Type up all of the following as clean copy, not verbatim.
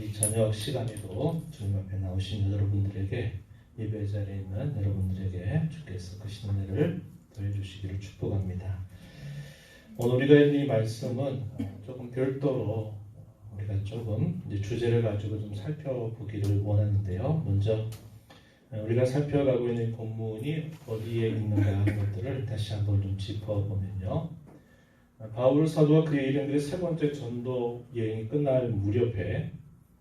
이 저녁 시간에도 주님 앞에 나오신 여러분들에게, 예배 자리에 있는 여러분들에게 주께서 그 은혜를 더해주시기를 축복합니다. 오늘 우리가 읽은 이 말씀은 조금 별도로 우리가 조금 이제 주제를 가지고 좀 살펴보기를 원하는데요. 먼저 우리가 살펴가고 있는 본문이 어디에 있는가 하는 것들을 다시 한번 좀 짚어보면요. 바울 사도와 그의 일행들의 세 번째 전도 여행이 끝날 무렵에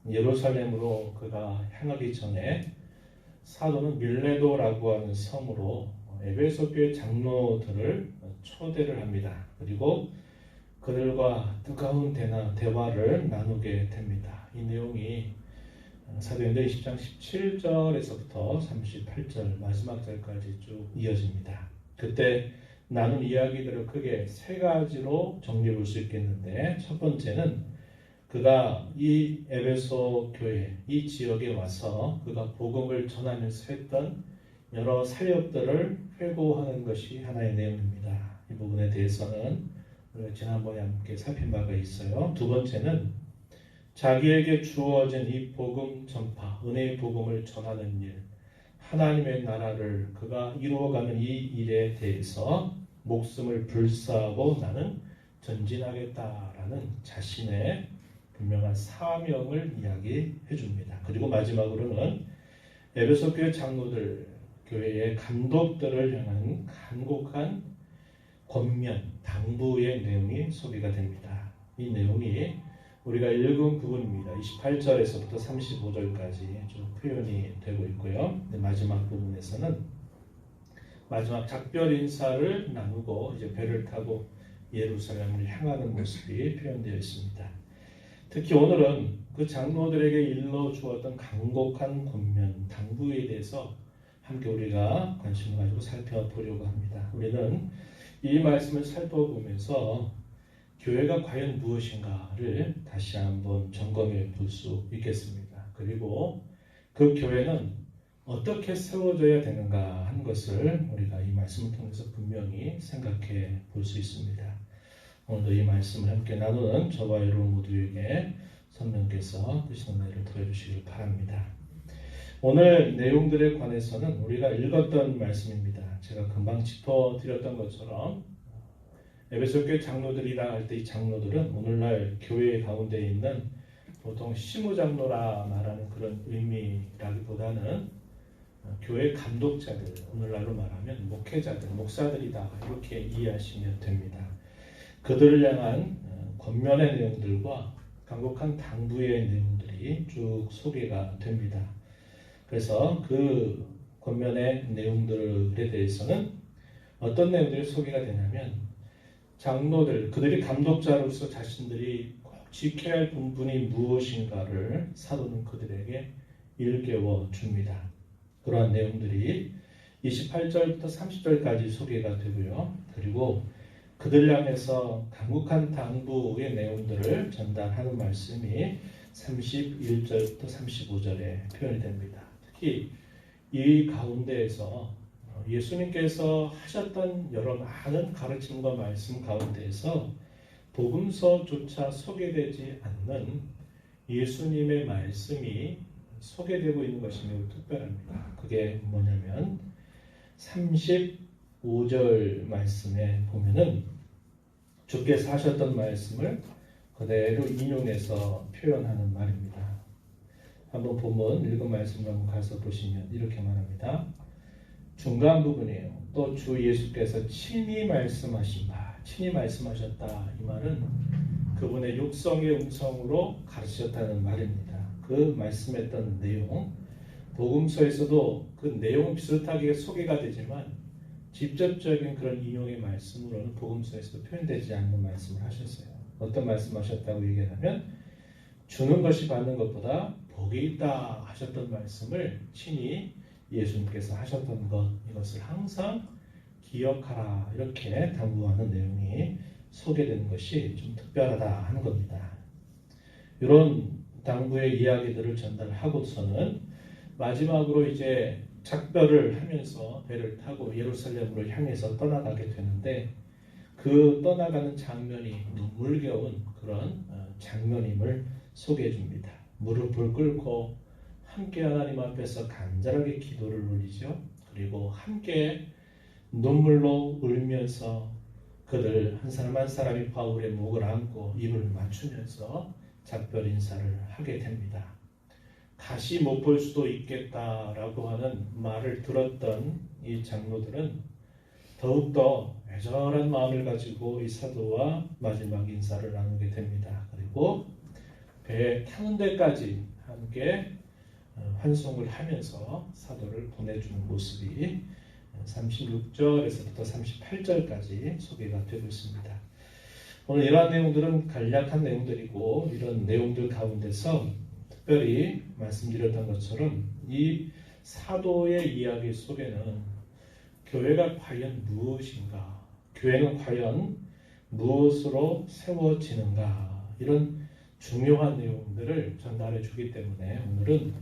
예루살렘으로 그가 향하기 전에 사도는 밀레도라고 하는 섬으로 에베소 교회 장로들을 초대를 합니다. 그리고 그들과 뜨거운 대화를 나누게 됩니다. 이 내용이 사도행전 20장 17절에서부터 38절 마지막 절까지 쭉 이어집니다. 그때 나눈 이야기들을 크게 세 가지로 정리해 볼 수 있겠는데, 첫 번째는 그가 이 에베소 교회, 이 지역에 와서 그가 복음을 전하면서 했던 여러 사역들을 회고하는 것이 하나의 내용입니다. 이 부분에 대해서는 우리가 지난번에 함께 살핀 바가 있어요. 두 번째는 자기에게 주어진 이 복음 전파, 은혜의 복음을 전하는 일, 하나님의 나라를 그가 이루어가는 이 일에 대해서 목숨을 불사하고 나는 전진하겠다라는 자신의 분명한 사명을 이야기해 줍니다. 그리고 마지막으로는 에베소 교회 장로들, 교회의 감독들을 향한 간곡한 권면, 당부의 내용이 소개가 됩니다. 이 내용이 우리가 읽은 부분입니다. 28절에서부터 35절까지 좀 표현이 되고 있고요. 마지막 부분에서는 마지막 작별 인사를 나누고 이제 배를 타고 예루살렘을 향하는 모습이 표현되어 있습니다. 특히 오늘은 그 장로들에게 일러 주었던 간곡한 권면, 당부에 대해서 함께 우리가 관심을 가지고 살펴보려고 합니다. 우리는 이 말씀을 살펴보면서 교회가 과연 무엇인가를 다시 한번 점검해 볼 수 있겠습니다. 그리고 그 교회는 어떻게 세워져야 되는가 하는 것을 우리가 이 말씀을 통해서 분명히 생각해 볼 수 있습니다. 오늘도 이 말씀을 함께 나누는 저와 여러분 모두에게 성령께서 그 은혜를 더해주시길 바랍니다. 오늘 내용들에 관해서는 우리가 읽었던 말씀입니다. 제가 금방 짚어드렸던 것처럼 에베소 교회 장로들이라 할 때 이 장로들은 오늘날 교회 가운데 있는 보통 시무장로라 말하는 그런 의미라기보다는 교회 감독자들, 오늘날로 말하면 목회자들, 목사들이다 이렇게 이해하시면 됩니다. 그들을 향한 권면의 내용들과 간곡한 당부의 내용들이 쭉 소개가 됩니다. 그래서 그 권면의 내용들에 대해서는 어떤 내용들이 소개가 되냐면 장로들, 그들이 감독자로서 자신들이 꼭 지켜야 할 부분이 무엇인가를 사도는 그들에게 일깨워 줍니다. 그러한 내용들이 28절부터 30절까지 소개가 되고요. 그리고 그들 향해서 간곡한 당부의 내용들을 전달하는 말씀이 31절부터 35절에 표현이 됩니다. 특히 이 가운데에서 예수님께서 하셨던 여러 많은 가르침과 말씀 가운데에서 복음서조차 소개되지 않는 예수님의 말씀이 소개되고 있는 것이 매우 특별합니다. 그게 뭐냐면 35절 말씀에 보면은 주께서 하셨던 말씀을 그대로 인용해서 표현하는 말입니다. 한번 본문 읽은 말씀을 한번 가서 보시면 이렇게 말합니다. 중간 부분이에요. 또 주 예수께서 친히 말씀하신 바, 친히 말씀하셨다. 이 말은 그분의 육성의 음성으로 가르치셨다는 말입니다. 그 말씀했던 내용, 복음서에서도 그 내용 비슷하게 소개가 되지만 직접적인 그런 인용의 말씀으로는 복음서에서도 표현되지 않는 말씀을 하셨어요. 어떤 말씀하셨다고 얘기하면 주는 것이 받는 것보다 복이 있다 하셨던 말씀을 친히 예수님께서 하셨던 것, 이것을 항상 기억하라 이렇게 당부하는 내용이 소개되는 것이 좀 특별하다 하는 겁니다. 이런 당부의 이야기들을 전달하고서는 마지막으로 이제 작별을 하면서 배를 타고 예루살렘으로 향해서 떠나가게 되는데 그 떠나가는 장면이 눈물겨운 그런 장면임을 소개해 줍니다. 무릎을 꿇고 함께 하나님 앞에서 간절하게 기도를 올리죠. 그리고 함께 눈물로 울면서 그들 한 사람 한 사람이 바울의 목을 안고 입을 맞추면서 작별 인사를 하게 됩니다. 다시 못 볼 수도 있겠다라고 하는 말을 들었던 이 장로들은 더욱더 애절한 마음을 가지고 이 사도와 마지막 인사를 나누게 됩니다. 그리고 배에 타는 데까지 함께 환송을 하면서 사도를 보내주는 모습이 36절에서부터 38절까지 소개가 되고 있습니다. 오늘 이러한 내용들은 간략한 내용들이고 이런 내용들 가운데서 특별히 말씀드렸던 것처럼 이 사도의 이야기 속에는 교회가 과연 무엇인가, 교회는 과연 무엇으로 세워지는가, 이런 중요한 내용들을 전달해 주기 때문에 오늘은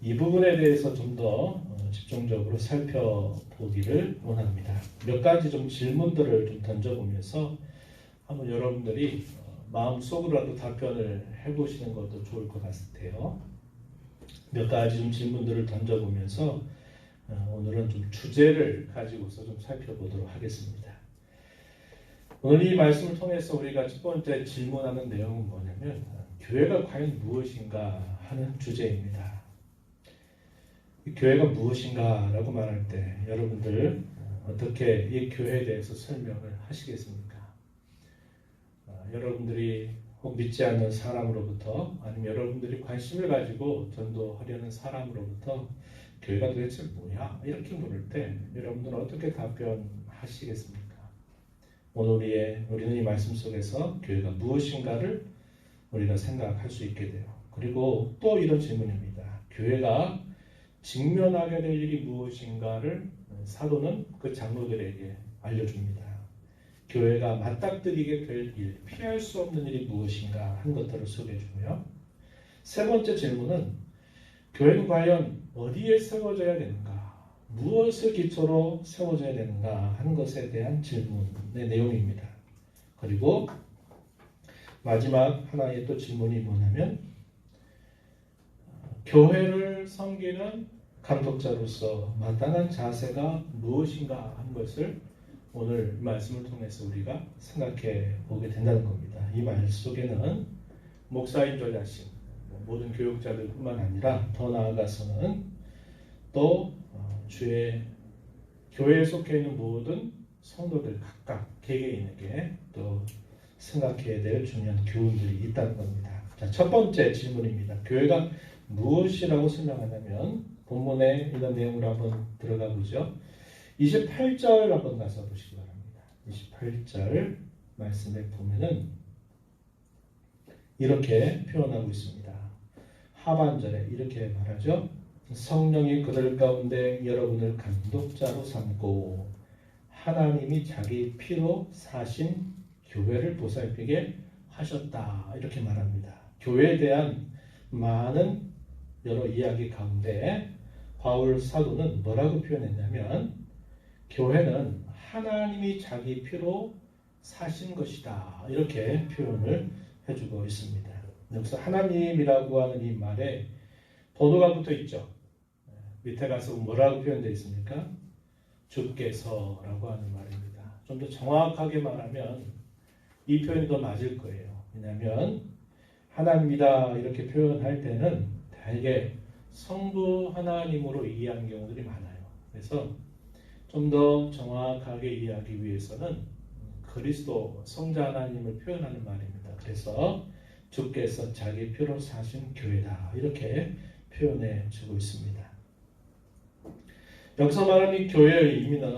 이 부분에 대해서 좀 더 집중적으로 살펴보기를 원합니다. 몇 가지 좀 질문들을 좀 던져보면서 한번 여러분들이 마음속으로라도 답변을 해보시는 것도 좋을 것 같아요. 몇 가지 좀 질문들을 던져보면서 오늘은 좀 주제를 가지고서 좀 살펴보도록 하겠습니다. 오늘 이 말씀을 통해서 우리가 첫 번째 질문하는 내용은 뭐냐면 교회가 과연 무엇인가 하는 주제입니다. 교회가 무엇인가 라고 말할 때 여러분들 어떻게 이 교회에 대해서 설명을 하시겠습니까? 여러분들이 혹 믿지 않는 사람으로부터 아니면 여러분들이 관심을 가지고 전도하려는 사람으로부터 교회가 도대체 뭐야? 이렇게 물을 때 여러분들은 어떻게 답변하시겠습니까? 오늘 우리는 이 말씀 속에서 교회가 무엇인가를 우리가 생각할 수 있게 돼요. 그리고 또 이런 질문입니다. 교회가 직면하게 될 일이 무엇인가를 사도는 그 장로들에게 알려줍니다. 교회가 맞닥뜨리게 될 일, 피할 수 없는 일이 무엇인가 하는 것들을 소개해주고요. 세 번째 질문은 교회는 과연 어디에 세워져야 되는가, 무엇을 기초로 세워져야 되는가 하는 것에 대한 질문의 내용입니다. 그리고 마지막 하나의 또 질문이 뭐냐면 교회를 섬기는 감독자로서 마땅한 자세가 무엇인가 하는 것을 오늘 말씀을 통해서 우리가 생각해 보게 된다는 겁니다. 이 말 속에는 목사인 저 자신, 모든 교육자들뿐만 아니라 더 나아가서는 또 주의 교회에 속해 있는 모든 성도들 각각 개개인에게 또 생각해야 될 중요한 교훈들이 있다는 겁니다. 자, 첫 번째 질문입니다. 교회가 무엇이라고 설명하냐면 본문에 이런 내용으로 한번 들어가 보죠. 28절 한번 가서 보시기 바랍니다. 28절 말씀에 보면은 이렇게 표현하고 있습니다. 하반절에 이렇게 말하죠. 성령이 그들 가운데 여러분을 감독자로 삼고 하나님이 자기 피로 사신 교회를 보살피게 하셨다. 이렇게 말합니다. 교회에 대한 많은 여러 이야기 가운데 바울 사도는 뭐라고 표현했냐면 교회는 하나님이 자기 피로 사신 것이다. 이렇게 표현을 해주고 있습니다. 여기서 하나님이라고 하는 이 말에 번호가 붙어 있죠. 밑에 가서 뭐라고 표현되어 있습니까? 주께서라고 하는 말입니다. 좀 더 정확하게 말하면 이 표현이 더 맞을 거예요. 왜냐하면 하나님이다 이렇게 표현할 때는 대개 성부 하나님으로 이해하는 경우들이 많아요. 그래서 좀 더 정확하게 이해하기 위해서는 그리스도 성자 하나님을 표현하는 말입니다. 그래서 주께서 자기 피로 사신 교회다 이렇게 표현해 주고 있습니다. 여기서 말하는 이 교회의 의미는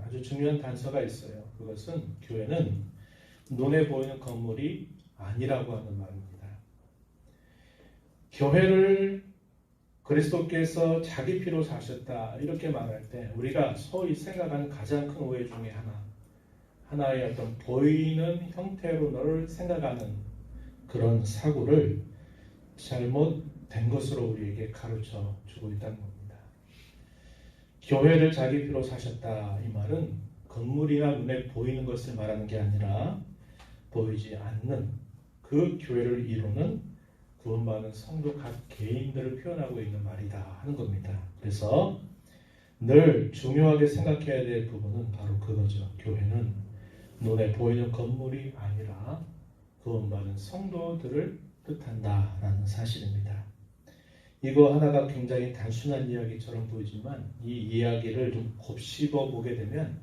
아주 중요한 단서가 있어요. 그것은 교회는 눈에 보이는 건물이 아니라고 하는 말입니다. 교회를 그리스도께서 자기 피로 사셨다 이렇게 말할 때 우리가 소위 생각하는 가장 큰 오해 중에 하나의 어떤 보이는 형태로 널 생각하는 그런 사고를 잘못된 것으로 우리에게 가르쳐 주고 있다는 겁니다. 교회를 자기 피로 사셨다 이 말은 건물이나 눈에 보이는 것을 말하는 게 아니라 보이지 않는 그 교회를 이루는 구원받은 성도 각 개인들을 표현하고 있는 말이다 하는 겁니다. 그래서 늘 중요하게 생각해야 될 부분은 바로 그거죠. 교회는 눈에 보이는 건물이 아니라 구원받은 성도들을 뜻한다라는 사실입니다. 이거 하나가 굉장히 단순한 이야기처럼 보이지만 이 이야기를 좀 곱씹어 보게 되면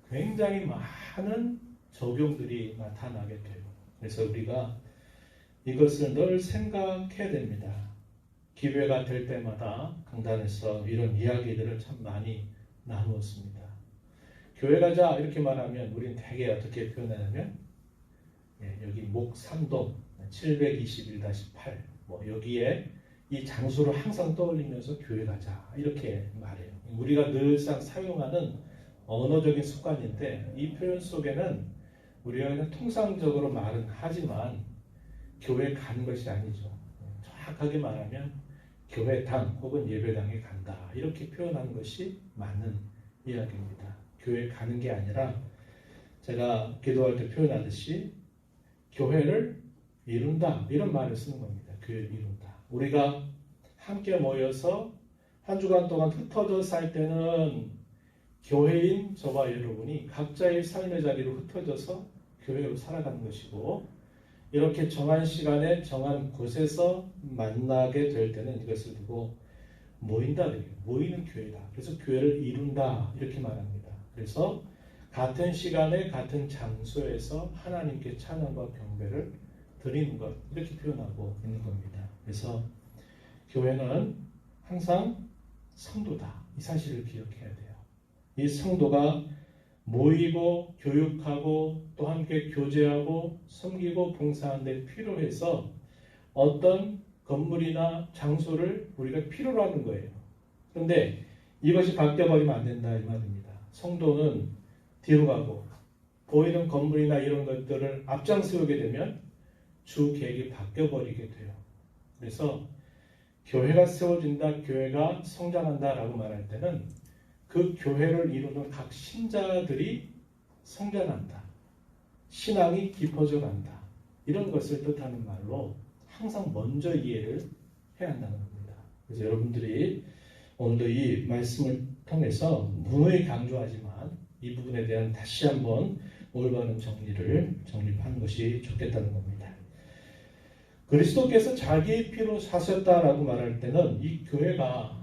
굉장히 많은 적용들이 나타나게 돼요. 그래서 우리가 이것을 늘 생각해야 됩니다. 기회가 될 때마다 강단에서 이런 이야기들을 참 많이 나누었습니다. 교회 가자 이렇게 말하면 우리는 대개 어떻게 표현하냐면 여기 목 3동 721-8 여기에 이 장소를 항상 떠올리면서 교회 가자 이렇게 말해요. 우리가 늘상 사용하는 언어적인 습관인데 이 표현 속에는 우리가 그냥 통상적으로 말은 하지만 교회 가는 것이 아니죠. 정확하게 말하면 교회당 혹은 예배당에 간다 이렇게 표현하는 것이 맞는 이야기입니다. 교회 가는 게 아니라 제가 기도할 때 표현하듯이 교회를 이룬다 이런 말을 쓰는 겁니다. 교회를 이룬다. 우리가 함께 모여서 한 주간 동안 흩어져 살 때는 교회인 저와 여러분이 각자의 삶의 자리로 흩어져서 교회로 살아가는 것이고 이렇게 정한 시간에 정한 곳에서 만나게 될 때는 이것을 두고 모인다 그래요. 모이는 교회다. 그래서 교회를 이룬다 이렇게 말합니다. 그래서 같은 시간에 같은 장소에서 하나님께 찬양과 경배를 드리는 것 이렇게 표현하고 있는 겁니다. 그래서 교회는 항상 성도다. 이 사실을 기억해야 돼요. 이 성도가 모이고 교육하고 또 함께 교제하고 섬기고 봉사하는 데 필요해서 어떤 건물이나 장소를 우리가 필요로 하는 거예요. 그런데 이것이 바뀌어버리면 안 된다 이 말입니다. 성도는 뒤로 가고 보이는 건물이나 이런 것들을 앞장세우게 되면 주 계획이 바뀌어버리게 돼요. 그래서 교회가 세워진다, 교회가 성장한다라고 말할 때는 그 교회를 이루는 각 신자들이 성장한다. 신앙이 깊어져 간다. 이런 것을 뜻하는 말로 항상 먼저 이해를 해야 한다는 겁니다. 그래서 여러분들이 오늘도 이 말씀을 통해서 누누이 강조하지만 이 부분에 대한 다시 한번 올바른 정립하는 것이 좋겠다는 겁니다. 그리스도께서 자기의 피로 사셨다라고 말할 때는 이 교회가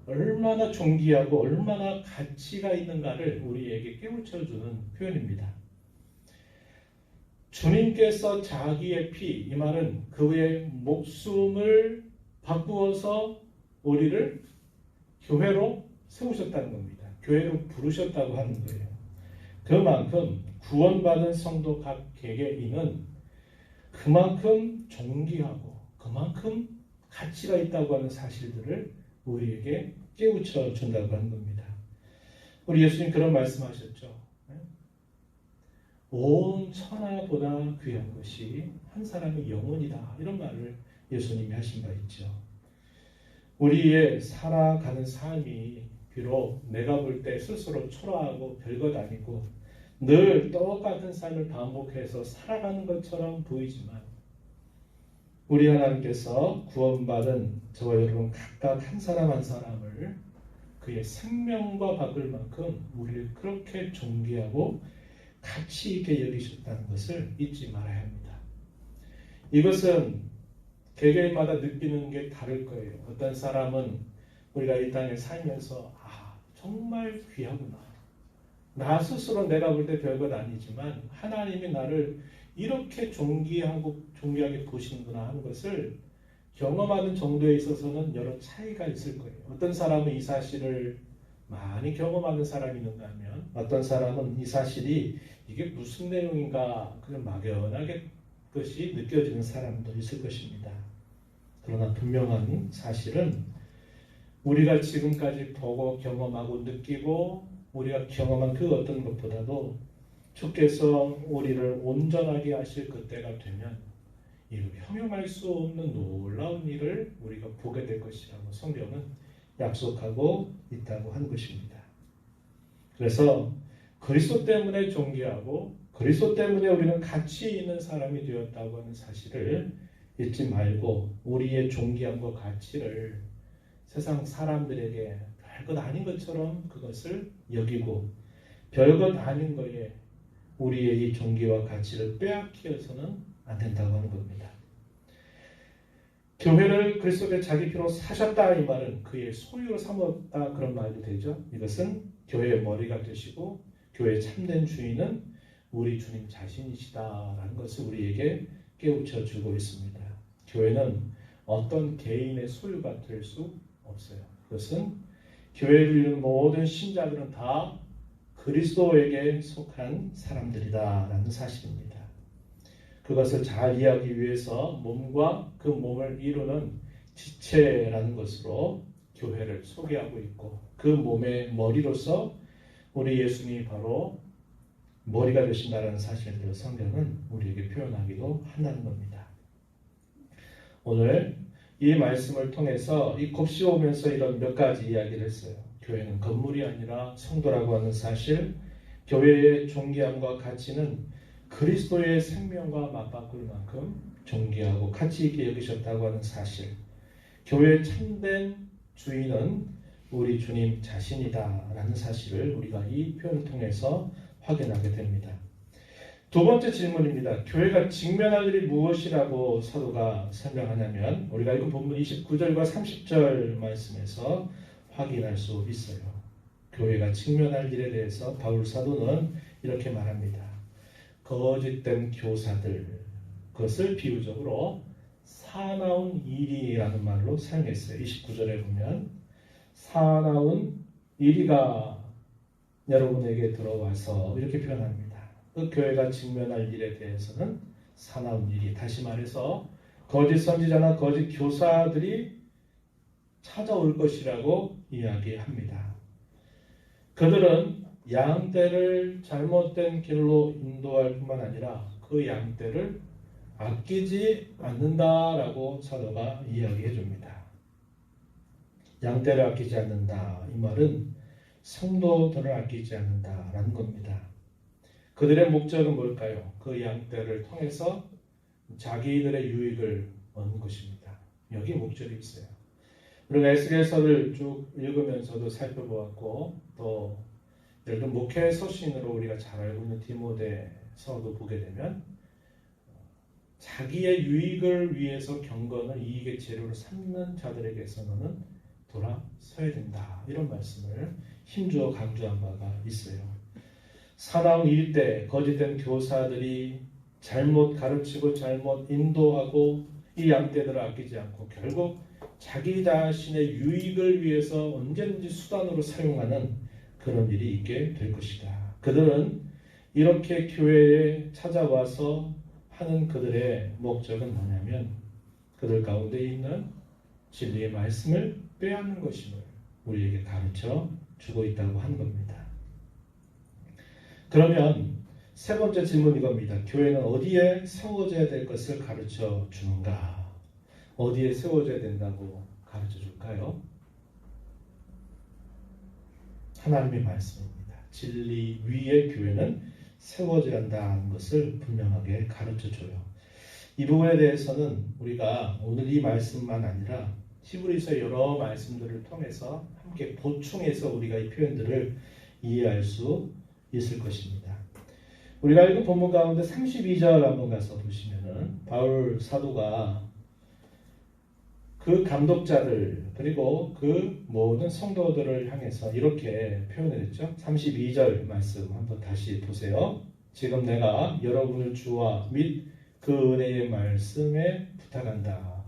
얼마나 존귀하고 얼마나 가치가 있는가를 우리에게 깨우쳐주는 표현입니다. 주님께서 자기의 피, 이 말은 그의 목숨을 바꾸어서 우리를 교회로 세우셨다는 겁니다. 교회로 부르셨다고 하는 거예요. 그만큼 구원받은 성도 각 개개인은 그만큼 존귀하고 그만큼 가치가 있다고 하는 사실들을 우리에게 깨우쳐 준다고 하는 겁니다. 우리 예수님 그런 말씀하셨죠. 온 천하보다 귀한 것이 한 사람의 영혼이다. 이런 말을 예수님이 하신 바 있죠. 우리의 살아가는 삶이 비록 내가 볼 때 스스로 초라하고 별것 아니고 늘 똑같은 삶을 반복해서 살아가는 것처럼 보이지만 우리 하나님께서 구원받은 저와 여러분 각각 한 사람 한 사람을 그의 생명과 바꿀 만큼 우리를 그렇게 존귀하고 가치 있게 여기셨다는 것을 잊지 말아야 합니다. 이것은 개개인마다 느끼는 게 다를 거예요. 어떤 사람은 우리가 이 땅에 살면서 정말 귀하구나. 나 스스로 내가 볼 때 별것 아니지만 하나님이 나를 이렇게 존귀하게 보시는구나 하는 것을 경험하는 정도에 있어서는 여러 차이가 있을 거예요. 어떤 사람은 이 사실을 많이 경험하는 사람이 있는가 하면 어떤 사람은 이 사실이 이게 무슨 내용인가 그냥 막연하게 것이 느껴지는 사람도 있을 것입니다. 그러나 분명한 사실은 우리가 지금까지 보고 경험하고 느끼고 우리가 경험한 그 어떤 것보다도 주께서 우리를 온전하게 하실 그때가 되면 이 형용할 수 없는 놀라운 일을 우리가 보게 될 것이라고 성경은 약속하고 있다고 하는 것입니다. 그래서 그리스도 때문에 존귀하고 그리스도 때문에 우리는 가치 있는 사람이 되었다고 하는 사실을 잊지 말고 우리의 존귀함과 가치를 세상 사람들에게 별것 아닌 것처럼 그것을 여기고 별것 아닌 거에 우리의 이 존귀와 가치를 빼앗겨서는 안 된다고 하는 겁니다. 교회를 그리스도의 자기 피로 사셨다 이 말은 그의 소유로 삼았다 그런 말도 되죠. 이것은 교회의 머리가 되시고 교회의 참된 주인은 우리 주님 자신이시다라는 것을 우리에게 깨우쳐 주고 있습니다. 교회는 어떤 개인의 소유가 될 수 없어요. 그것은 교회를 이루는 모든 신자들은 다 그리스도에게 속한 사람들이다라는 사실입니다. 그것을 잘 이해하기 위해서 몸과 그 몸을 이루는 지체라는 것으로 교회를 소개하고 있고 그 몸의 머리로서 우리 예수님이 바로 머리가 되신다는 사실을 성경은 우리에게 표현하기도 한다는 겁니다. 오늘 이 말씀을 통해서 이 곱씹어오면서 이런 몇 가지 이야기를 했어요. 교회는 건물이 아니라 성도라고 하는 사실, 교회의 존귀함과 가치는 그리스도의 생명과 맞바꿀 만큼 존귀하고 가치 있게 여기셨다고 하는 사실, 교회의 참된 주인은 우리 주님 자신이다라는 사실을 우리가 이 표현을 통해서 확인하게 됩니다. 두 번째 질문입니다. 교회가 직면할 일이 무엇이라고 사도가 설명하냐면 우리가 읽은 본문 29절과 30절 말씀에서 확인할 수 있어요. 교회가 직면할 일에 대해서 바울 사도는 이렇게 말합니다. 거짓된 교사들, 그것을 비유적으로 사나운 이리라는 말로 사용했어요. 29절에 보면 사나운 이리가 여러분에게 들어와서 이렇게 표현합니다. 그 교회가 직면할 일에 대해서는 사나운 일이, 다시 말해서 거짓 선지자나 거짓 교사들이 찾아올 것이라고 이야기합니다. 그들은 양떼를 잘못된 길로 인도할 뿐만 아니라 그 양떼를 아끼지 않는다라고 사도가 이야기해 줍니다. 양떼를 아끼지 않는다. 이 말은 성도들을 아끼지 않는다라는 겁니다. 그들의 목적은 뭘까요? 그 양떼를 통해서 자기들의 유익을 얻는 것입니다. 여기 목적이 있어요. 우리가 에스겔서를 쭉 읽으면서도 살펴보았고 또 예를 들어 목회 서신으로 우리가 잘 알고 있는 디모데서도 보게 되면 자기의 유익을 위해서 경건을 이익의 재료로 삼는 자들에게서는 돌아서야 된다. 이런 말씀을 힘주어 강조한 바가 있어요. 사나운 일대 거짓된 교사들이 잘못 가르치고 잘못 인도하고 이 양떼들을 아끼지 않고 결국 자기 자신의 유익을 위해서 언제든지 수단으로 사용하는 그런 일이 있게 될 것이다. 그들은 이렇게 교회에 찾아와서 하는 그들의 목적은 뭐냐면 그들 가운데 있는 진리의 말씀을 빼앗는 것임을 우리에게 가르쳐 주고 있다고 하는 겁니다. 그러면 세 번째 질문 이겁니다. 교회는 어디에 세워져야 될 것을 가르쳐 주는가? 어디에 세워져야 된다고 가르쳐 줄까요? 하나님의 말씀입니다. 진리 위에 교회는 세워져야 한다는 것을 분명하게 가르쳐 줘요. 이 부분에 대해서는 우리가 오늘 이 말씀만 아니라 히브리서 여러 말씀들을 통해서 함께 보충해서 우리가 이 표현들을 이해할 수 있을 것입니다. 우리가 읽은 본문 가운데 32절 한번 가서 보시면은 바울 사도가 그 감독자들 그리고 그 모든 성도들을 향해서 이렇게 표현을 했죠. 32절 말씀 한번 다시 보세요. 지금 내가 여러분을 주와 및 그 은혜의 말씀에 부탁한다.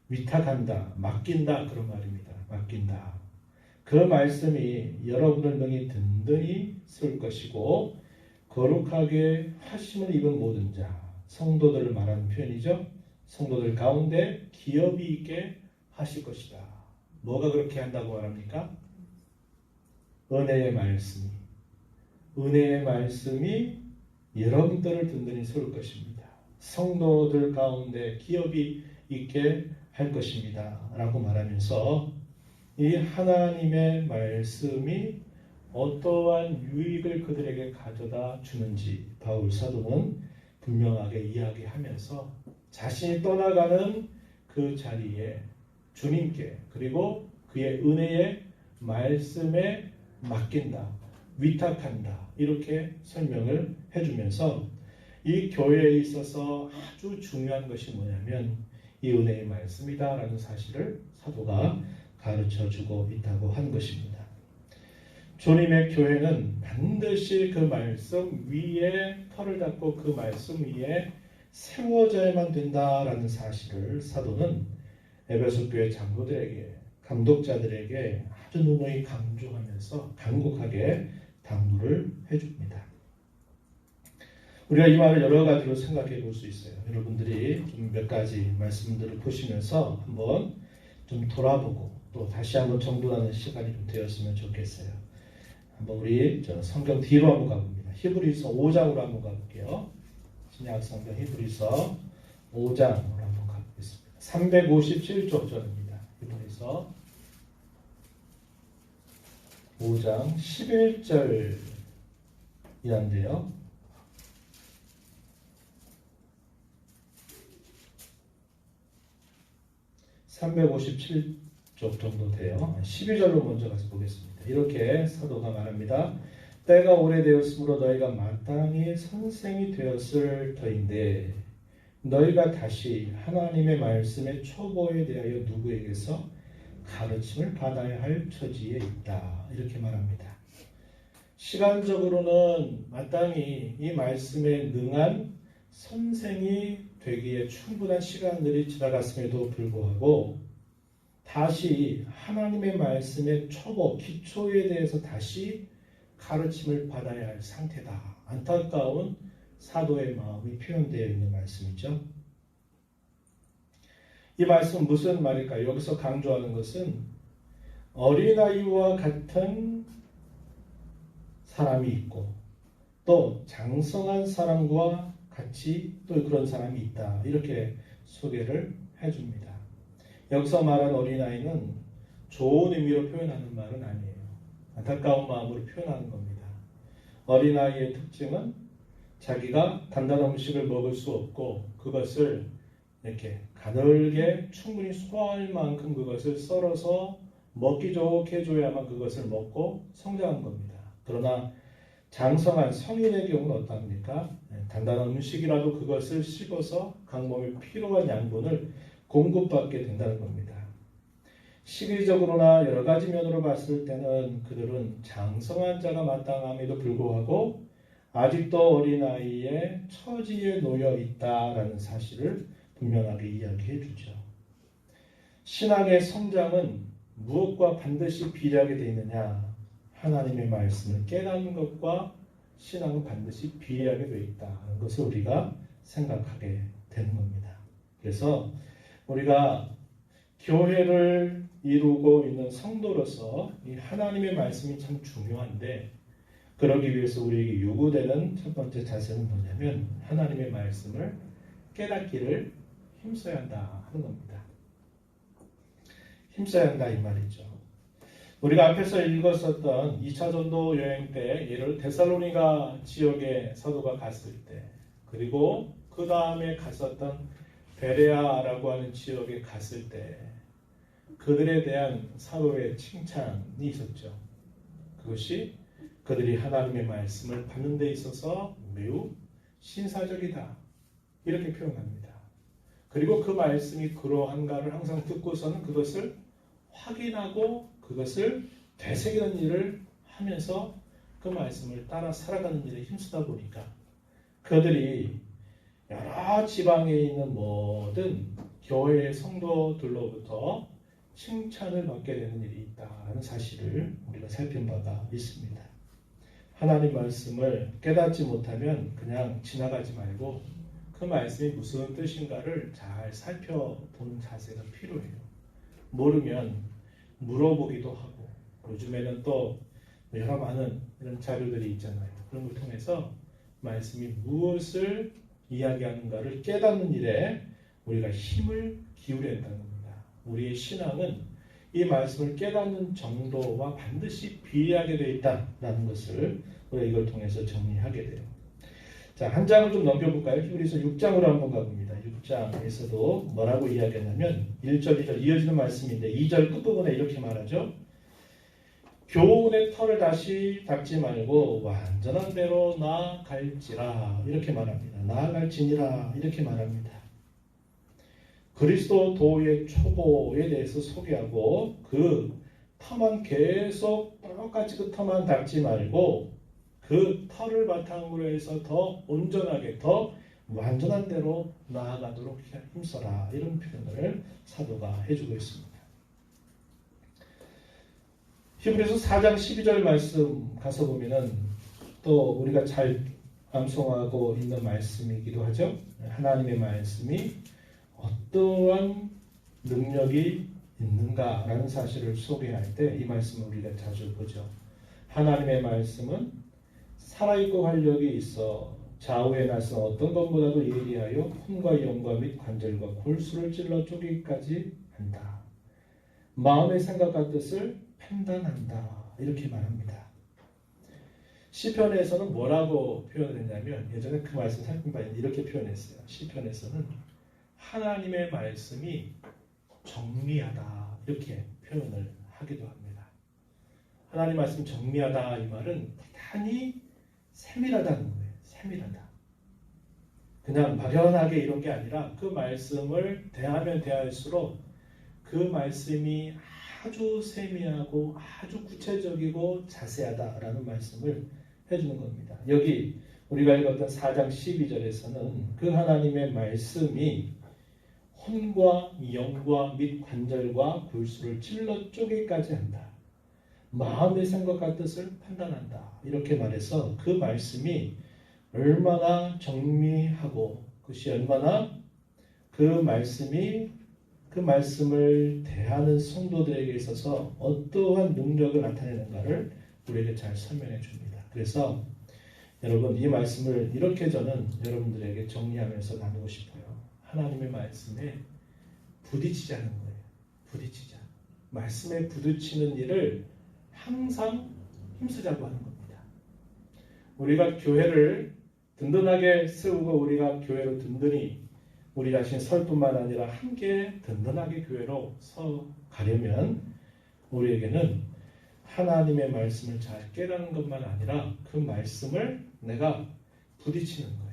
위탁한다. 맡긴다. 그런 말입니다. 맡긴다. 그 말씀이 여러분을 능히 든든히 쓸 것이고 거룩하게 하심을 입은 모든 자, 성도들을 말하는 표현이죠. 성도들 가운데 기업이 있게 하실 것이다. 뭐가 그렇게 한다고 말합니까? 은혜의 말씀이 여러분들을 든든히 세울 것입니다. 성도들 가운데 기업이 있게 할 것입니다. 라고 말하면서 이 하나님의 말씀이 어떠한 유익을 그들에게 가져다 주는지 바울 사도는 분명하게 이야기하면서 자신이 떠나가는 그 자리에 주님께 그리고 그의 은혜의 말씀에 맡긴다, 위탁한다 이렇게 설명을 해주면서 이 교회에 있어서 아주 중요한 것이 뭐냐면 이 은혜의 말씀이다라는 사실을 사도가 가르쳐주고 있다고 하는 것입니다. 주님의 교회는 반드시 그 말씀 위에 털을 닫고 그 말씀 위에 세워져야만 된다라는 사실을 사도는 에베소 교회 장로들에게 감독자들에게 아주 누누이 강조하면서 간곡하게 당부를 해줍니다. 우리가 이 말을 여러 가지로 생각해 볼 수 있어요. 여러분들이 좀 몇 가지 말씀들을 보시면서 한번 좀 돌아보고 또 다시 한번 정돈하는 시간이 좀 되었으면 좋겠어요. 한번 우리 성경 뒤로 한번 가봅니다. 히브리서 5장으로 한번 가볼게요. 신약 성경 히브리서 5장으로 한번 가보겠습니다. 357쪽 전입니다. 히브리서 5장 11절이란데요. 357쪽 정도 돼요. 12절로 먼저 가서 보겠습니다. 이렇게 사도가 말합니다. 때가 오래되었으므로 너희가 마땅히 선생이 되었을 터인데 너희가 다시 하나님의 말씀의 초보에 대하여 누구에게서 가르침을 받아야 할 처지에 있다. 이렇게 말합니다. 시간적으로는 마땅히 이 말씀에 능한 선생이 되기에 충분한 시간들이 지나갔음에도 불구하고 다시 하나님의 말씀의 초보, 기초에 대해서 다시 가르침을 받아야 할 상태다. 안타까운 사도의 마음이 표현되어 있는 말씀이죠. 이 말씀은 무슨 말일까요? 여기서 강조하는 것은 어린아이와 같은 사람이 있고 또 장성한 사람과 같이 또 그런 사람이 있다. 이렇게 소개를 해줍니다. 여기서 말한 어린아이는 좋은 의미로 표현하는 말은 아니에요. 안타까운 마음으로 표현하는 겁니다. 어린아이의 특징은 자기가 단단한 음식을 먹을 수 없고 그것을 이렇게 가늘게 충분히 소화할 만큼 그것을 썰어서 먹기 좋게 해줘야만 그것을 먹고 성장한 겁니다. 그러나 장성한 성인의 경우는 어떠합니까? 단단한 음식이라도 그것을 씹어서 각 몸에 필요한 양분을 공급받게 된다는 겁니다. 시기적으로나 여러 가지 면으로 봤을 때는 그들은 장성한 자가 마땅함에도 불구하고 아직도 어린아이의 처지에 놓여 있다라는 사실을 분명하게 이야기해 주죠. 신앙의 성장은 무엇과 반드시 비례하게 되어 있느냐? 하나님의 말씀을 깨닫는 것과 신앙은 반드시 비례하게 되어 있다는 것을 우리가 생각하게 되는 겁니다. 그래서 우리가 교회를 이루고 있는 성도로서 이 하나님의 말씀이 참 중요한데 그러기 위해서 우리에게 요구되는 첫 번째 자세는 뭐냐면 하나님의 말씀을 깨닫기를 힘써야 한다 하는 겁니다. 힘써야 한다 이 말이죠. 우리가 앞에서 읽었었던 2차 전도 여행 때 예를 데살로니가 지역에 사도가 갔을 때 그리고 그 다음에 갔었던 베레아라고 하는 지역에 갔을 때 그들에 대한 사도의 칭찬이 있었죠. 그것이 그들이 하나님의 말씀을 받는 데 있어서 매우 신사적이다 이렇게 표현합니다. 그리고 그 말씀이 그러한가를 항상 듣고서는 그것을 확인하고 그것을 되새기는 일을 하면서 그 말씀을 따라 살아가는 일에 힘쓰다 보니까 그들이 여러 지방에 있는 모든 교회의 성도들로부터 칭찬을 받게 되는 일이 있다는 사실을 우리가 살핀 바가 있습니다. 하나님 말씀을 깨닫지 못하면 그냥 지나가지 말고 그 말씀이 무슨 뜻인가를 잘 살펴보는 자세가 필요해요. 모르면 물어보기도 하고 요즘에는 또 여러 많은 이런 자료들이 있잖아요. 그런 걸 통해서 말씀이 무엇을 이야기하는가를 깨닫는 일에 우리가 힘을 기울여야 한다는 겁니다. 우리의 신앙은 이 말씀을 깨닫는 정도와 반드시 비례하게 되어 있다는 것을 우리가 이걸 통해서 정리하게 돼요. 자, 한 장을 좀 넘겨볼까요? 히브리서 6장으로 한번 가봅니다. 16장에서도 뭐라고 이야기했냐면 1절, 2절 이어지는 말씀인데 2절 끝부분에 이렇게 말하죠. 교훈의 털을 다시 닦지 말고 완전한 대로 나아갈지라 이렇게 말합니다. 나아갈지니라 이렇게 말합니다. 그리스도 도의 초보에 대해서 소개하고 그 터만 계속 똑같이 그 터만 닦지 말고 그 털을 바탕으로 해서 더 온전하게 더 완전한 대로 나아가도록 힘써라 이런 표현을 사도가 해주고 있습니다. 히브리서 4장 12절 말씀 가서 보면은 또 우리가 잘 암송하고 있는 말씀이기도 하죠. 하나님의 말씀이 어떠한 능력이 있는가라는 사실을 소개할 때 이 말씀을 우리가 자주 보죠. 하나님의 말씀은 살아있고 활력이 있어 좌우의 날선 어떤 것보다도 예리하여 혼과 영과 및 관절과 골수를 찔러 쪼개기까지 한다. 마음의 생각과 뜻을 판단한다. 이렇게 말합니다. 시편에서는 뭐라고 표현을 했냐면 예전에 그 말씀 살펴보면 이렇게 표현했어요. 시편에서는 하나님의 말씀이 정리하다 이렇게 표현을 하기도 합니다. 하나님 말씀 정리하다 이 말은 대단히 세밀하다는 거예요. 세밀하다. 그냥 막연하게 이런 게 아니라 그 말씀을 대하면 대할수록 그 말씀이 아주 세밀하고 아주 구체적이고 자세하다라는 말씀을 해주는 겁니다. 여기 우리가 읽었던 4장 12절에서는 그 하나님의 말씀이 혼과 영과 및 관절과 골수를 찔러 쪼개기까지 한다. 마음의 생각과 뜻을 판단한다. 이렇게 말해서 그 말씀이 얼마나 정밀하고 그것이 얼마나 그 말씀을 대하는 성도들에게 있어서 어떠한 능력을 나타내는가를 우리에게 잘 설명해 줍니다. 그래서 여러분 이 말씀을 이렇게 저는 여러분들에게 정리하면서 나누고 싶어요. 하나님의 말씀에 부딪히자는 거예요. 부딪히자. 말씀에 부딪히는 일을 항상 힘쓰자고 하는 겁니다. 우리가 교회를 든든하게 세우고 우리가 교회로 든든히 우리 자신 설 뿐만 아니라 함께 든든하게 교회로 서 가려면 우리에게는 하나님의 말씀을 잘 깨닫는 것만 아니라 그 말씀을 내가 부딪히는 거예요.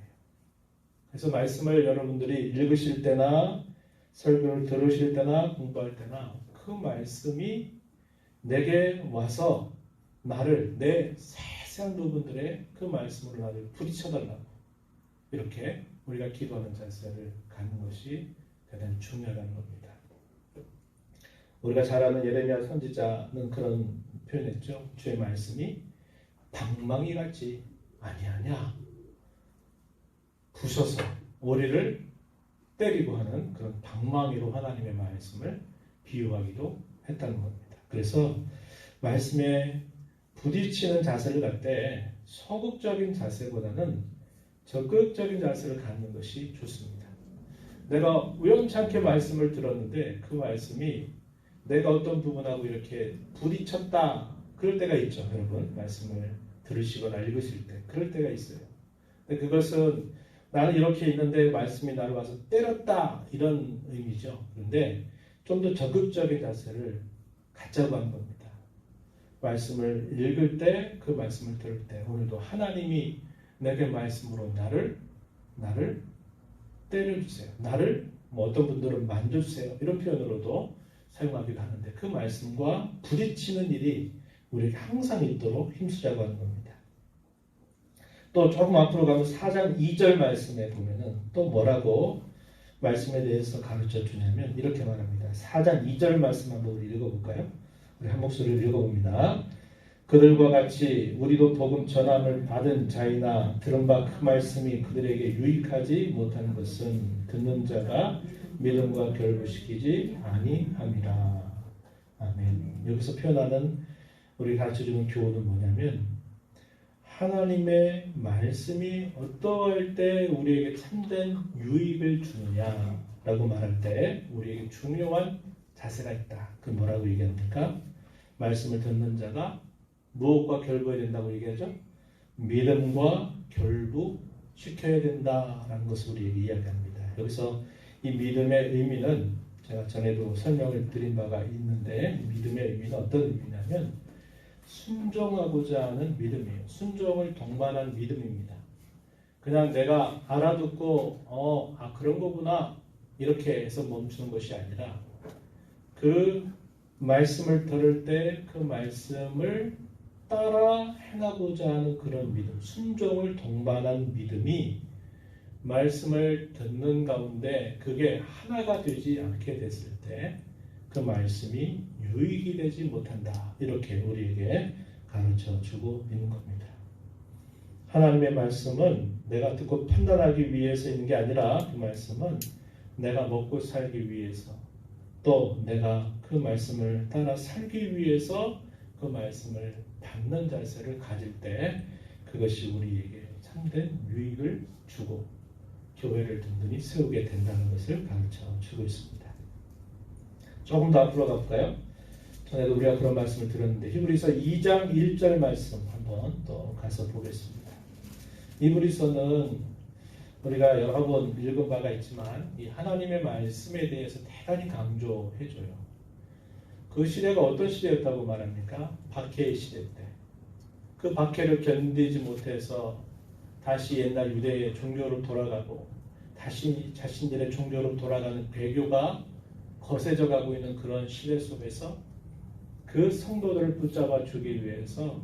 그래서 말씀을 여러분들이 읽으실 때나 설교를 들으실 때나 공부할 때나 그 말씀이 내게 와서 나를 내 세세한 부분들의 그 말씀으로 나를 부딪혀달라고 이렇게 우리가 기도하는 자세를 갖는 것이 대단히 중요하다는 겁니다. 우리가 잘 아는 예레미야 선지자는 그런 표현했죠. 주의 말씀이 방망이 같이 아니하냐 부셔서 우리를 때리고 하는 그런 방망이로 하나님의 말씀을 비유하기도 했다는 겁니다. 그래서 말씀에 부딪히는 자세를 갖 때 소극적인 자세보다는 적극적인 자세를 갖는 것이 좋습니다. 내가 우연찮게 말씀을 들었는데 그 말씀이 내가 어떤 부분하고 이렇게 부딪혔다 그럴 때가 있죠. 여러분 말씀을 들으시거나 읽으실 때 그럴 때가 있어요. 근데 그것은 나는 이렇게 있는데 말씀이 나를 와서 때렸다 이런 의미죠. 그런데 좀 더 적극적인 자세를 갖자고 한 겁니다. 말씀을 읽을 때 그 말씀을 들을 때 오늘도 하나님이 내게 말씀으로 나를 때려주세요. 나를 어떤 분들은 만져주세요. 이런 표현으로도 사용하기도 하는데 그 말씀과 부딪히는 일이 우리에게 항상 있도록 힘쓰자고 하는 겁니다. 또 조금 앞으로 가면 4장 2절 말씀에 보면은 또 뭐라고 말씀에 대해서 가르쳐 주냐면 이렇게 말합니다. 4장 2절 말씀 한번 우리 읽어볼까요? 우리 한 목소리로 읽어봅니다. 그들과 같이 우리도 복음 전함을 받은 자이나 들은 바 그 말씀이 그들에게 유익하지 못하는 것은 듣는 자가 믿음과 결부시키지 아니함이라. 아멘. 여기서 표현하는 우리 가르쳐주는 교훈은 뭐냐면 하나님의 말씀이 어떠할 때 우리에게 참된 유익을 주느냐라고 말할 때 우리에게 중요한 자세가 있다. 그 뭐라고 얘기합니까? 말씀을 듣는 자가 무엇과 결부해야 된다고 얘기하죠? 믿음과 결부시켜야 된다라는 것을 우리에게 이야기합니다. 여기서 이 믿음의 의미는 제가 전에도 설명을 드린 바가 있는데 믿음의 의미는 어떤 의미냐면 순종하고자 하는 믿음이에요. 순종을 동반한 믿음입니다. 그냥 내가 알아듣고 그런 거구나 이렇게 해서 멈추는 것이 아니라 그 말씀을 들을 때 그 말씀을 따라 행하고자 하는 그런 믿음, 순종을 동반한 믿음이 말씀을 듣는 가운데 그게 하나가 되지 않게 됐을 때 그 말씀이 유익이 되지 못한다. 이렇게 우리에게 가르쳐 주고 있는 겁니다. 하나님의 말씀은 내가 듣고 판단하기 위해서 있는 게 아니라 그 말씀은 내가 먹고 살기 위해서 또 내가 그 말씀을 따라 살기 위해서 그 말씀을 받는 자세를 가질 때 그것이 우리에게 참된 유익을 주고 교회를 든든히 세우게 된다는 것을 가르쳐 주고 있습니다. 조금 더 앞으로 가볼까요? 전에도 우리가 그런 말씀을 들었는데 히브리서 2장 1절 말씀 한번 또 가서 보겠습니다. 히브리서는 우리가 여러 번 읽은 바가 있지만 이 하나님의 말씀에 대해서 대단히 강조해줘요. 그 시대가 어떤 시대였다고 말합니까? 박해의 시대 때. 그 박해를 견디지 못해서 다시 옛날 유대의 종교로 돌아가고 다시 자신들의 종교로 돌아가는 배교가 거세져 가고 있는 그런 시대 속에서 그 성도들을 붙잡아 주기 위해서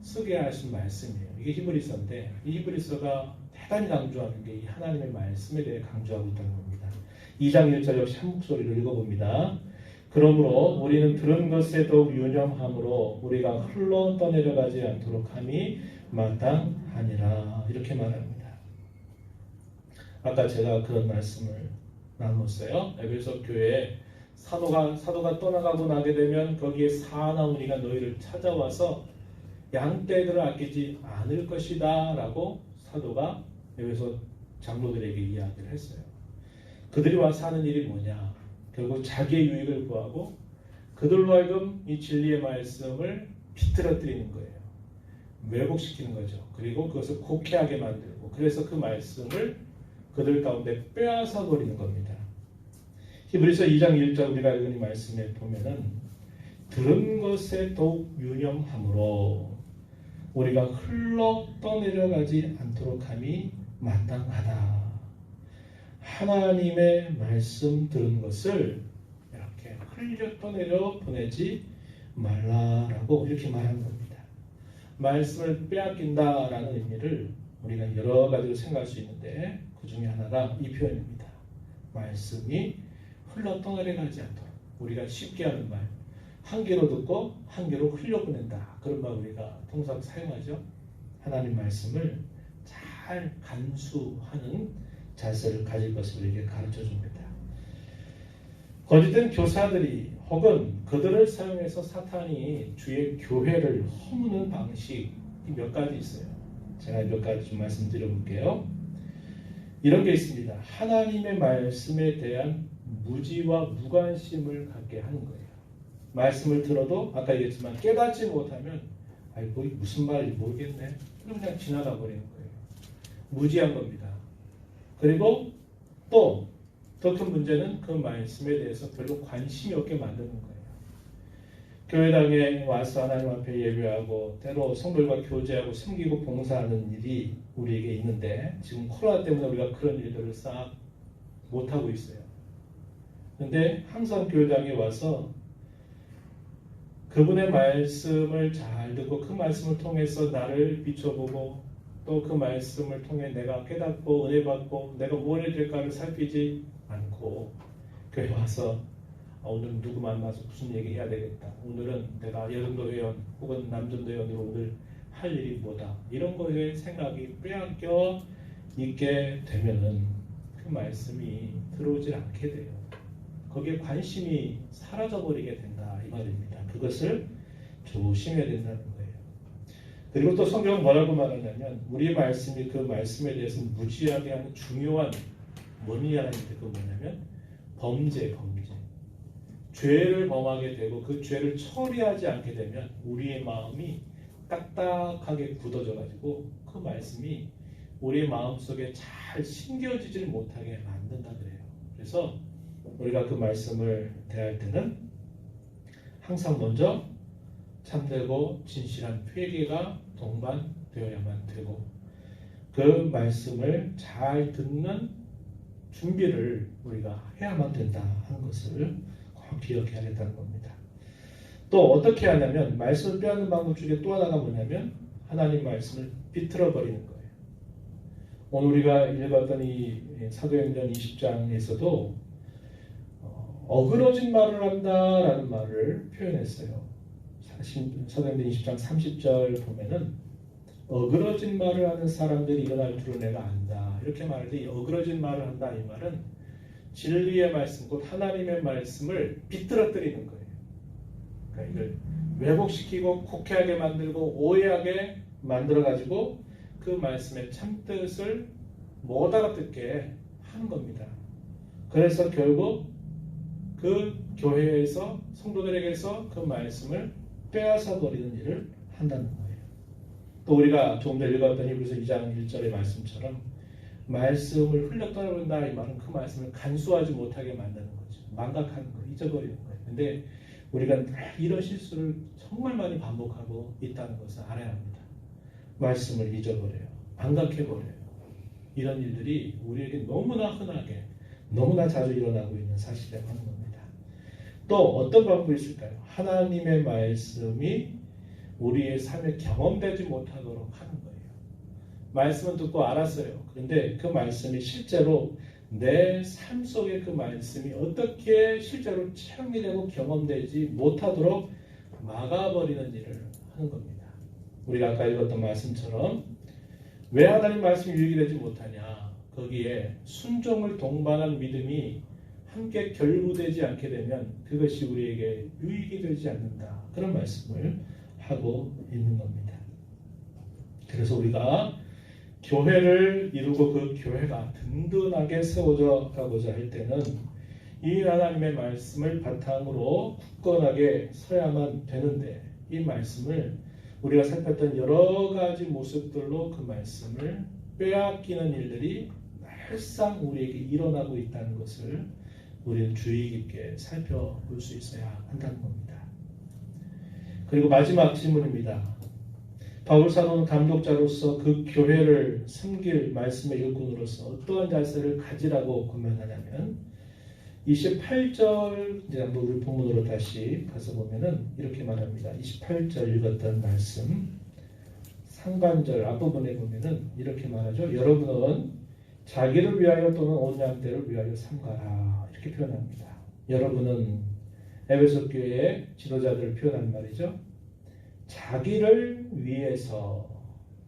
쓰게 하신 말씀이에요. 이게 히브리서인데 이 히브리서가 대단히 강조하는 게 이 하나님의 말씀에 대해 강조하고 있다는 겁니다. 2장 1절 역시 한 목소리로 읽어봅니다. 그러므로 우리는 들은 것에 더욱 유념함으로 우리가 흘러 떠내려가지 않도록 함이 마땅하니라 이렇게 말합니다. 아까 제가 그런 말씀을 나눴어요. 에베소 교회에 사도가 떠나가고 나게 되면 거기에 사나우니가 너희를 찾아와서 양떼들을 아끼지 않을 것이다 라고 사도가 에베소 장로들에게 이야기를 했어요. 그들이 와서 하는 일이 뭐냐? 결국 자기의 유익을 구하고 그들로 하여금 이 진리의 말씀을 비틀어뜨리는 거예요. 왜곡시키는 거죠. 그리고 그것을 곡해하게 만들고 그래서 그 말씀을 그들 가운데 빼앗아 버리는 겁니다. 히브리서 2장 1절 우리가 읽은 이 말씀에 보면은 들은 것에 더욱 유념함으로 우리가 흘러 떠내려가지 않도록 함이 마땅하다. 하나님의 말씀 들은 것을 이렇게 흘려 떠내려 보내지 말라라고 이렇게 말하는 겁니다. 말씀을 빼앗긴다라는 의미를 우리가 여러 가지로 생각할 수 있는데 그 중에 하나가 이 표현입니다. 말씀이 흘러 떠내려가지 않도록 우리가 쉽게 하는 말 한 귀로 듣고 한 귀로 흘려보낸다. 그런 말 우리가 통상 사용하죠. 하나님 말씀을 잘 간수하는 자세를 가질 것을 우리에게 가르쳐 줍니다. 거짓된 교사들이 혹은 그들을 사용해서 사탄이 주의 교회를 허무는 방식이 몇 가지 있어요. 제가 몇 가지 좀 말씀드려볼게요. 이런 게 있습니다. 하나님의 말씀에 대한 무지와 무관심을 갖게 하는 거예요. 말씀을 들어도 아까 얘기했지만 깨닫지 못하면 뭐 무슨 말인지 모르겠네. 그냥 지나가 버리는 거예요. 무지한 겁니다. 그리고 또 더 큰 문제는 그 말씀에 대해서 별로 관심이 없게 만드는 거예요. 교회당에 와서 하나님 앞에 예배하고 때로 성도들과 교제하고 섬기고 봉사하는 일이 우리에게 있는데 지금 코로나 때문에 우리가 그런 일들을 싹 못하고 있어요. 그런데 항상 교회당에 와서 그분의 말씀을 잘 듣고 그 말씀을 통해서 나를 비춰보고 또 그 말씀을 통해 내가 깨닫고 은혜 받고 내가 뭘 해야 될까를 살피지 않고 교회 와서 오늘은 누구 만나서 무슨 얘기 해야 되겠다. 오늘은 내가 여전도 회원 혹은 남전도 회원으로 오늘 할 일이 뭐다. 이런 거에 생각이 빼앗겨 있게 되면은 그 말씀이 들어오질 않게 돼요. 거기에 관심이 사라져버리게 된다. 이 말입니다. 그것을 조심해야 된다는 거예요. 그리고 또 성경은 뭐라고 말하냐면 우리의 말씀이 그 말씀에 대해서 무지하게 하는 중요한 원인이 그 뭐냐면 범죄. 죄를 범하게 되고 그 죄를 처리하지 않게 되면 우리의 마음이 딱딱하게 굳어져 가지고 그 말씀이 우리의 마음속에 잘 심겨지질 못하게 만든다 그래요. 그래서 우리가 그 말씀을 대할 때는 항상 먼저 참되고 진실한 회개가 동반되어야만 되고 그 말씀을 잘 듣는 준비를 우리가 해야만 된다 하는 것을 꼭 기억해야겠다는 겁니다. 또 어떻게 하냐면 말씀을 빼앗는 방법 중에 또 하나가 뭐냐면 하나님 말씀을 비틀어 버리는 거예요. 오늘 우리가 읽었던 이 사도행전 20장에서도 어그러진 말을 한다라는 말을 표현했어요. 사도행전 20장 30절 보면은 어그러진 말을 하는 사람들이 일어날 줄을 내가 안다. 이렇게 말할 때 어그러진 말을 한다 이 말은 진리의 말씀, 곧 하나님의 말씀을 비틀어뜨리는 거예요. 그러니까 이걸 왜곡시키고 곡해하게 만들고 오해하게 만들어가지고 그 말씀의 참뜻을 못 알아듣게 하는 겁니다. 그래서 결국 그 교회에서 성도들에게서 그 말씀을 빼앗아 버리는 일을 한다는 거예요. 또 우리가 조금 전에 읽었던 히브리서 2장 1절의 말씀처럼 말씀을 흘려 떠나버린다 이 말은 그 말씀을 간수하지 못하게 만드는 거죠. 망각하는 거, 잊어버리는 거예요. 근데 우리가 이런 실수를 정말 많이 반복하고 있다는 것을 알아야 합니다. 말씀을 잊어버려요. 망각해버려요. 이런 일들이 우리에게 너무나 흔하게 너무나 자주 일어나고 있는 사실이라고 하는 겁니다. 또 어떤 방법이 있을까요? 하나님의 말씀이 우리의 삶에 경험되지 못하도록 하는 거예요. 말씀은 듣고 알았어요. 그런데 그 말씀이 실제로 내 삶 속에 그 말씀이 어떻게 실제로 체험이 되고 경험되지 못하도록 막아버리는 일을 하는 겁니다. 우리가 아까 읽었던 말씀처럼 왜 하나님 말씀이 유익이 되지 못하냐? 거기에 순종을 동반한 믿음이 함께 결부되지 않게 되면 그것이 우리에게 유익이 되지 않는다. 그런 말씀을 하고 있는 겁니다. 그래서 우리가 교회를 이루고 그 교회가 든든하게 세워져 가고자 할 때는 이 하나님의 말씀을 바탕으로 굳건하게 서야만 되는데 이 말씀을 우리가 살폈던 여러 가지 모습들로 그 말씀을 빼앗기는 일들이 늘상 우리에게 일어나고 있다는 것을 우리는 주의 깊게 살펴볼 수 있어야 한다는 겁니다. 그리고 마지막 질문입니다. 바울 사도는 감독자로서 그 교회를 섬길 말씀의 일꾼으로서 어떠한 자세를 가지라고 권면하냐면 28절 이제 한번 우리 본문으로 다시 가서 보면은 이렇게 말합니다. 28절 읽었던 말씀 상반절 앞부분에 보면은 이렇게 말하죠. 여러분은 자기를 위하여 또는 온 양떼를 위하여 삼가라 이렇게 표현합니다. 여러분은 에베소 교회의 지도자들을 표현한 말이죠. 자기를 위해서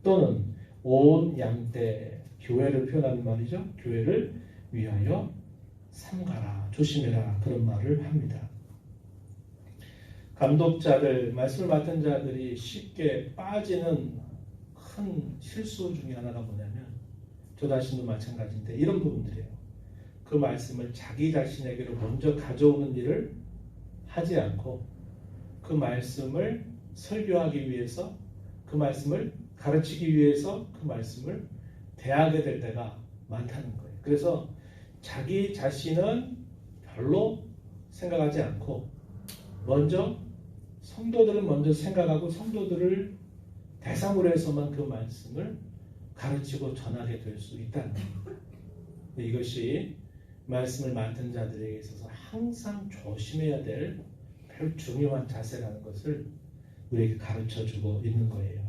또는 온 양떼 교회를 표현하는 말이죠. 교회를 위하여 삼가라 조심해라 그런 말을 합니다. 감독자들 말씀을 맡은 자들이 쉽게 빠지는 큰 실수 중에 하나가 뭐냐면 저 자신도 마찬가지인데 이런 부분들이에요. 그 말씀을 자기 자신에게로 먼저 가져오는 일을 하지 않고 그 말씀을 설교하기 위해서 그 말씀을 가르치기 위해서 그 말씀을 대하게 될 때가 많다는 거예요. 그래서 자기 자신은 별로 생각하지 않고 먼저 성도들을 먼저 생각하고 성도들을 대상으로 해서만 그 말씀을 가르치고 전하게 될 수 있다는 겁니다. 이것이 말씀을 맡은 자들에게 있어서 항상 조심해야 될 매우 중요한 자세라는 것을 우리에게 가르쳐주고 있는 거예요.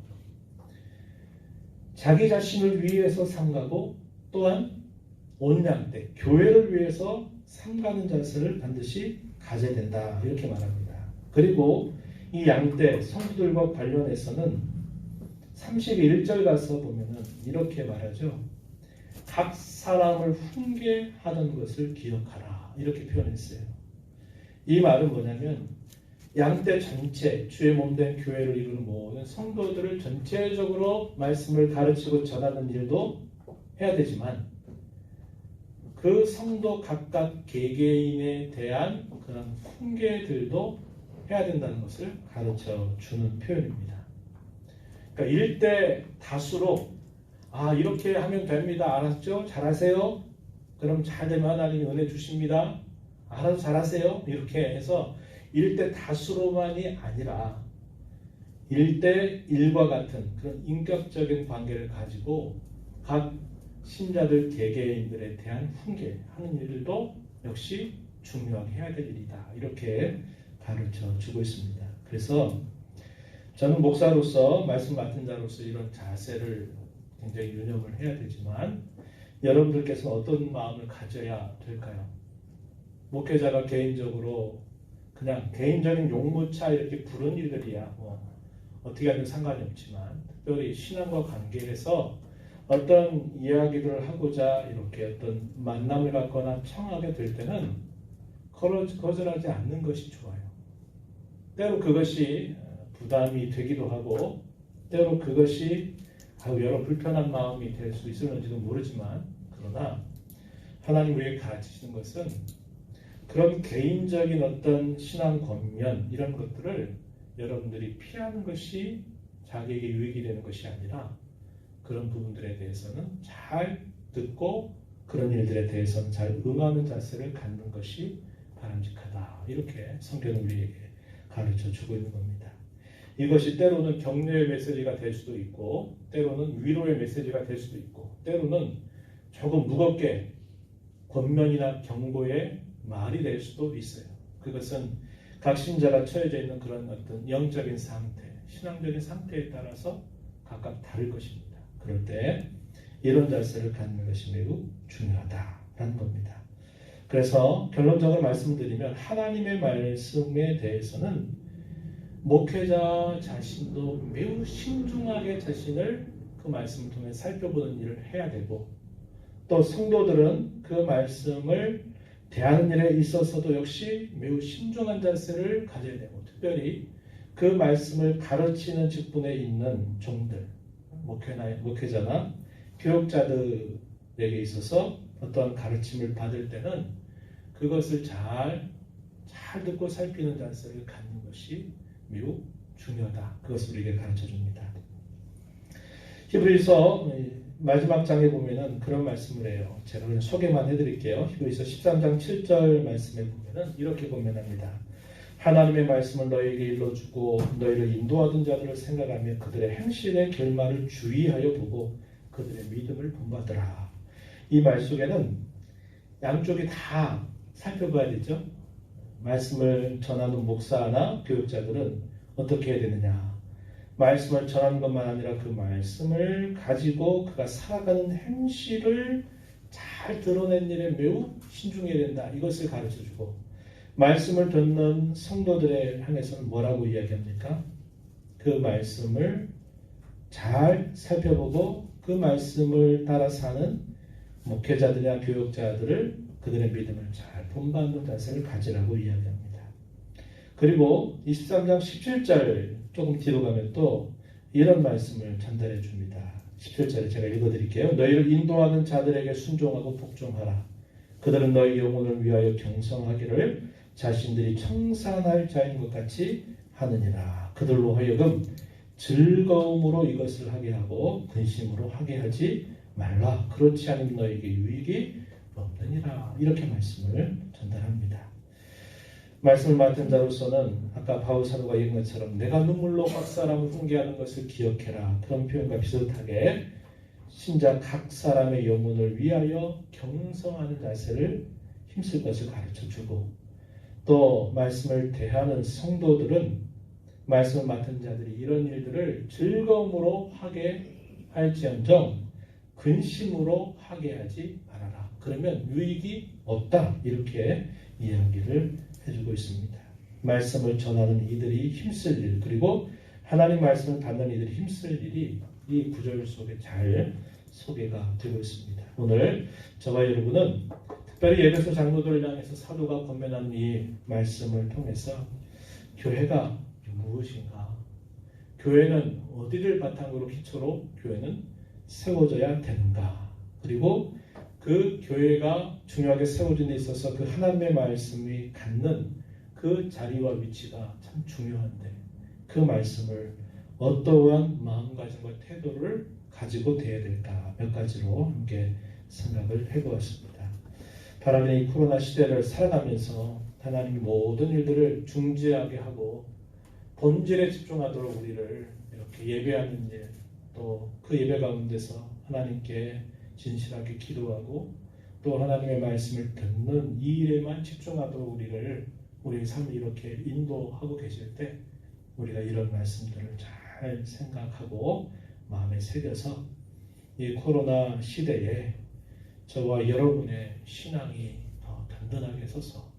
자기 자신을 위해서 삼가고 또한 온 양떼, 교회를 위해서 삼가는 자세를 반드시 가져야 된다 이렇게 말합니다. 그리고 이 양떼 성도들과 관련해서는 31절 가서 보면은 이렇게 말하죠. 각 사람을 훈계하던 것을 기억하라 이렇게 표현했어요. 이 말은 뭐냐면 양떼 전체, 주의 몸된 교회를 이루는 모든 성도들을 전체적으로 말씀을 가르치고 전하는 일도 해야 되지만 그 성도 각각 개개인에 대한 그런 훈계들도 해야 된다는 것을 가르쳐 주는 표현입니다. 그러니까 일대 다수로 이렇게 하면 됩니다. 알았죠? 잘하세요? 그럼 잘 되면 하나님이 은혜 주십니다. 알아서 잘하세요. 이렇게 해서 1대 다수로만이 아니라 1대 1과 같은 그런 인격적인 관계를 가지고 각 신자들 개개인들에 대한 훈계하는 일들도 역시 중요하게 해야 될 일이다. 이렇게 가르쳐 주고 있습니다. 그래서 저는 목사로서 말씀 맡은 자로서 이런 자세를 굉장히 유념을 해야 되지만 여러분들께서 어떤 마음을 가져야 될까요? 목회자가 개인적으로 그냥 개인적인 용무차 이렇게 부른 일들이야 어떻게 하든 상관이 없지만 특별히 신앙과 관계에서 어떤 이야기들을 하고자 이렇게 어떤 만남을 갖거나 청하게 될 때는 거절하지 않는 것이 좋아요. 때로 그것이 부담이 되기도 하고 때로 그것이 여러 불편한 마음이 될 수 있을는지도 모르지만 그러나 하나님 우리에게 가르치시는 것은 그런 개인적인 어떤 신앙 권면 이런 것들을 여러분들이 피하는 것이 자기에게 유익이 되는 것이 아니라 그런 부분들에 대해서는 잘 듣고 그런 일들에 대해서는 잘 응하는 자세를 갖는 것이 바람직하다. 이렇게 성경은 우리에게 가르쳐 주고 있는 겁니다. 이것이 때로는 격려의 메시지가 될 수도 있고 때로는 위로의 메시지가 될 수도 있고 때로는 조금 무겁게 권면이나 경고의 말이 될 수도 있어요. 그것은 각 신자가 처해져 있는 그런 어떤 영적인 상태, 신앙적인 상태에 따라서 각각 다를 것입니다. 그럴 때 이런 자세를 갖는 것이 매우 중요하다라는 겁니다. 그래서 결론적으로 말씀드리면 하나님의 말씀에 대해서는 목회자 자신도 매우 신중하게 자신을 그 말씀을 통해 살펴보는 일을 해야 되고 또 성도들은 그 말씀을 대하는 일에 있어서도 역시 매우 신중한 자세를 가져야 되고 특별히 그 말씀을 가르치는 직분에 있는 종들 목회자나 교육자들에게 있어서 어떠한 가르침을 받을 때는 그것을 잘 듣고 살피는 자세를 갖는 것이 매우 중요하다. 그것을 우리에게 가르쳐 줍니다. 히브리서 마지막 장에 보면은 그런 말씀을 해요. 제가 그냥 소개만 해드릴게요. 히브리서 13장 7절 말씀에 보면은 이렇게 고면합니다. 하나님의 말씀을 너희에게 일러주고 너희를 인도하던 자들을 생각하며 그들의 행실의 결말을 주의하여 보고 그들의 믿음을 본받으라. 이 말 속에는 양쪽이 다 살펴봐야 되죠. 말씀을 전하는 목사나 교육자들은 어떻게 해야 되느냐. 말씀을 전하는 것만 아니라 그 말씀을 가지고 그가 살아가는 행실을 잘 드러낸 일에 매우 신중해야 된다. 이것을 가르쳐주고 말씀을 듣는 성도들에 향해서는 뭐라고 이야기합니까? 그 말씀을 잘 살펴보고 그 말씀을 따라 사는 목회자들이나 교육자들을 그들의 믿음을 잘 본받는 자세를 가지라고 이야기합니다. 그리고 23장 17절 조금 뒤로 가면 또 이런 말씀을 전달해 줍니다. 17절에 제가 읽어드릴게요. 너희를 인도하는 자들에게 순종하고 복종하라. 그들은 너희 영혼을 위하여 경성하기를 자신들이 청산할 자인 것 같이 하느니라. 그들로 하여금 즐거움으로 이것을 하게 하고 근심으로 하게 하지 말라. 그렇지 않으면 너에게 유익이 없느니라. 이렇게 말씀을 전달합니다. 말씀을 맡은 자로서는 아까 바울 사도가 얘기한 것처럼 내가 눈물로 각 사람을 훈계하는 것을 기억해라. 그런 표현과 비슷하게 신자 각 사람의 영혼을 위하여 경성하는 자세를 힘쓸 것을 가르쳐주고 또 말씀을 대하는 성도들은 말씀을 맡은 자들이 이런 일들을 즐거움으로 하게 할지언정 근심으로 하게 하지 말아라. 그러면 유익이 없다. 이렇게 이야기를 해주고 있습니다. 말씀을 전하는 이들이 힘쓸 일 그리고 하나님 말씀을 받는 이들이 힘쓸 일이 이 구절 속에 잘 소개가 되고 있습니다. 오늘 저와 여러분은 특별히 에베소 장로들을 향해서 사도가 권면한 이 말씀을 통해서 교회가 무엇인가? 교회는 어디를 바탕으로 기초로 교회는 세워져야 되는가? 그리고 그 교회가 중요하게 세워진 데 있어서 그 하나님의 말씀이 갖는 그 자리와 위치가 참 중요한데 그 말씀을 어떠한 마음가짐과 태도를 가지고 대해야 될까 몇 가지로 함께 생각을 해보았습니다. 바라는 이 코로나 시대를 살아가면서 하나님이 모든 일들을 중지하게 하고 본질에 집중하도록 우리를 이렇게 예배하는 일, 또 그 예배 가운데서 하나님께 진실하게 기도하고 또 하나님의 말씀을 듣는 이 일에만 집중하도록 우리의 삶을 이렇게 인도하고 계실 때 우리가 이런 말씀들을 잘 생각하고 마음에 새겨서 이 코로나 시대에 저와 여러분의 신앙이 더 든든하게 서서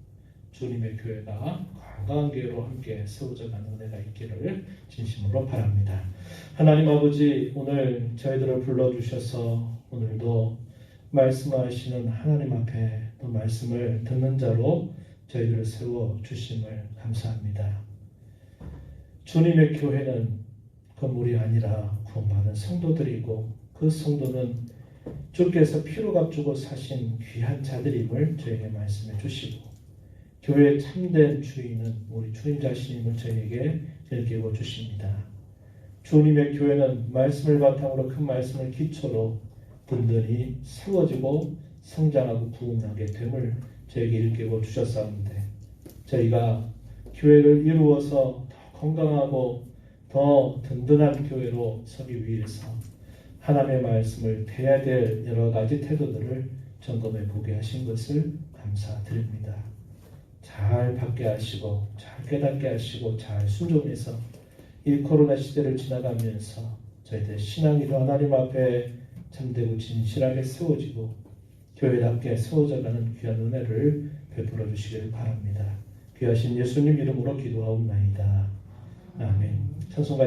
주님의 교회가 건강한 교회로 함께 세워져가는 은혜가 있기를 진심으로 바랍니다. 하나님 아버지, 오늘 저희들을 불러주셔서 오늘도 말씀하시는 하나님 앞에 또 말씀을 듣는 자로 저희들을 세워주심을 감사합니다. 주님의 교회는 건물이 아니라 구원받은 성도들이고 그 성도는 주께서 피로 값주고 사신 귀한 자들임을 저에게 말씀해 주시고 교회의 참된 주인은 우리 주님 자신임을 저에게 일깨워 주십니다. 주님의 교회는 말씀을 바탕으로 큰 말씀을 기초로 든든히 세워지고 성장하고 부흥하게 됨을 저에게 일깨워 주셨사온데 저희가 교회를 이루어서 더 건강하고 더 든든한 교회로 서기 위해서 하나님의 말씀을 대해야 될 여러 가지 태도들을 점검해 보게 하신 것을 감사드립니다. 잘 받게 하시고 잘 깨닫게 하시고 잘 순종해서 이 코로나 시대를 지나가면서 저희들 신앙이도 하나님 앞에 참되고 진실하게 세워지고 교회답게 세워져가는 귀한 은혜를 베풀어 주시기를 바랍니다. 귀하신 예수님 이름으로 기도하옵나이다. 아멘. 찬송가